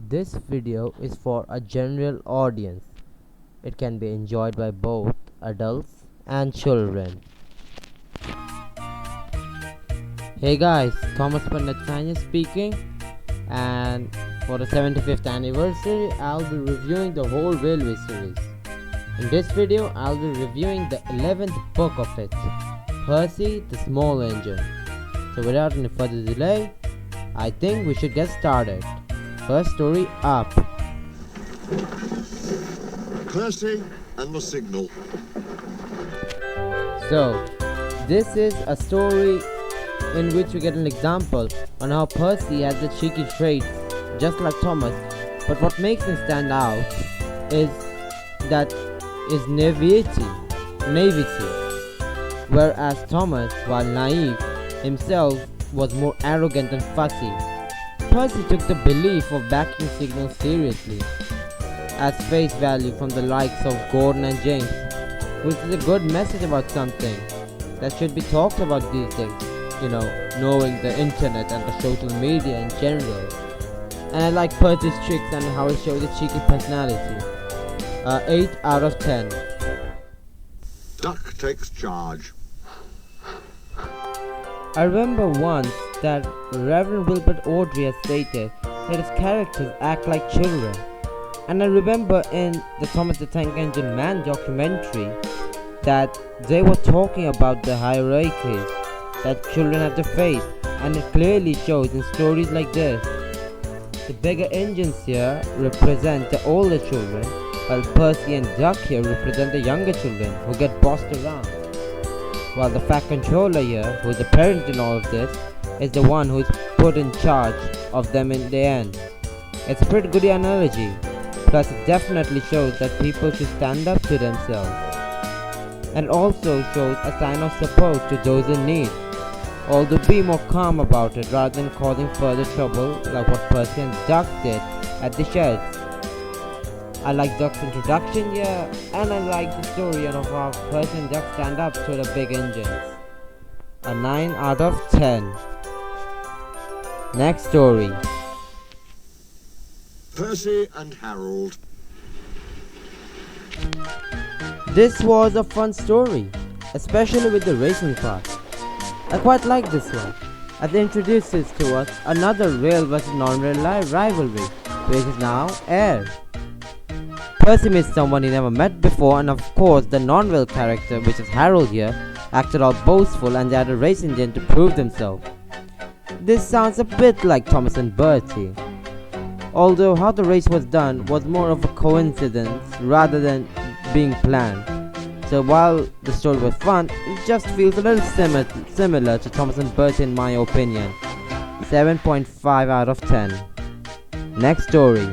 This video is for a general audience. It can be enjoyed by both adults and children. Hey guys, Thomas Pandit speaking, and for the 75th anniversary, I'll be reviewing the whole railway series. In this video, I'll be reviewing the 11th book of it, Percy the Small Engine. So without any further delay, I think we should get started. First story up. Percy and the Signal. So, this is a story in which we get an example on how Percy has the cheeky traits just like Thomas, but what makes him stand out is naivety. Whereas Thomas, while naive, himself was more arrogant and fussy. Percy took the belief of backing Signal seriously, as face value from the likes of Gordon and James, which is a good message about something that should be talked about these days, knowing the internet and the social media in general. And I like Percy's tricks and how it shows a cheeky personality. 8 out of 10. Duck takes charge. I remember once that Rverend Wilbert Awdry has stated that his characters act like children. And I remember in the Thomas the Tank Engine Man documentary that they were talking about the hierarchies that children have to face, and it clearly shows in stories like this. The bigger engines here represent the older children, while Percy and Duck here represent the younger children who get bossed around. While the Fat Controller here, who is the parent in all of this, is the one who is put in charge of them in the end. It's a pretty good analogy, plus it definitely shows that people should stand up to themselves. And it also shows a sign of support to those in need, although be more calm about it rather than causing further trouble like what Percy and Duck did at the sheds. I like Duck's introduction here, and I like the story of how Percy and Duck stand up to the big engines. A 9 out of 10. Next story. Percy and Harold. This was a fun story, especially with the racing part. I quite like this one, as it introduces to us another real versus non-real rivalry, which is now aired. Percy meets someone he never met before, and of course the non-real character, which is Harold here, acted all boastful and they had a race engine to prove themselves. This sounds a bit like Thomas and Bertie, although how the race was done was more of a coincidence rather than being planned. So while the story was fun, it just feels a little similar to Thomas and Bertie in my opinion. 7.5 out of 10. Next story.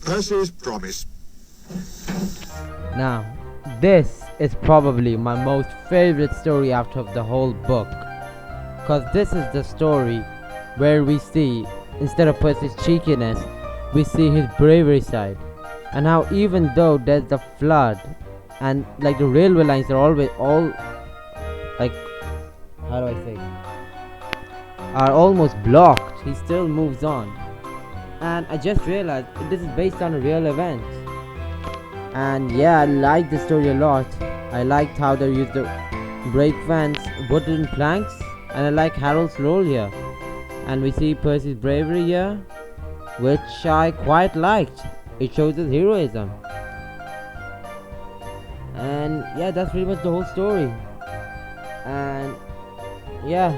Percy's Promise. Now, this is probably my most favorite story out of the whole book, cause this is the story where we see, instead of Percy's cheekiness, we see his bravery side, and how even though there's the flood and like the railway lines are always are almost blocked, he still moves on. And I just realized this is based on a real event. And yeah, I like the story a lot. I liked how they used the brake vans, wooden planks, and I like Harold's role here. And we see Percy's bravery here, which I quite liked. It shows his heroism. And yeah, that's pretty much the whole story. And yeah,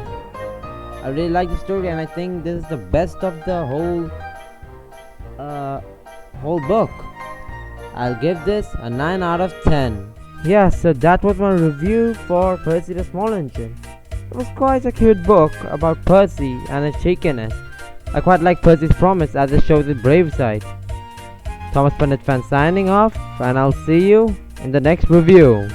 I really like the story, and I think this is the best of the whole book. I'll give this a 9 out of 10. Yeah, so that was my review for Percy the Small Engine. It was quite a cute book about Percy and his cheekiness. I quite like Percy's promise as it shows his brave side. Thomas Pandit fan signing off, and I'll see you in the next review.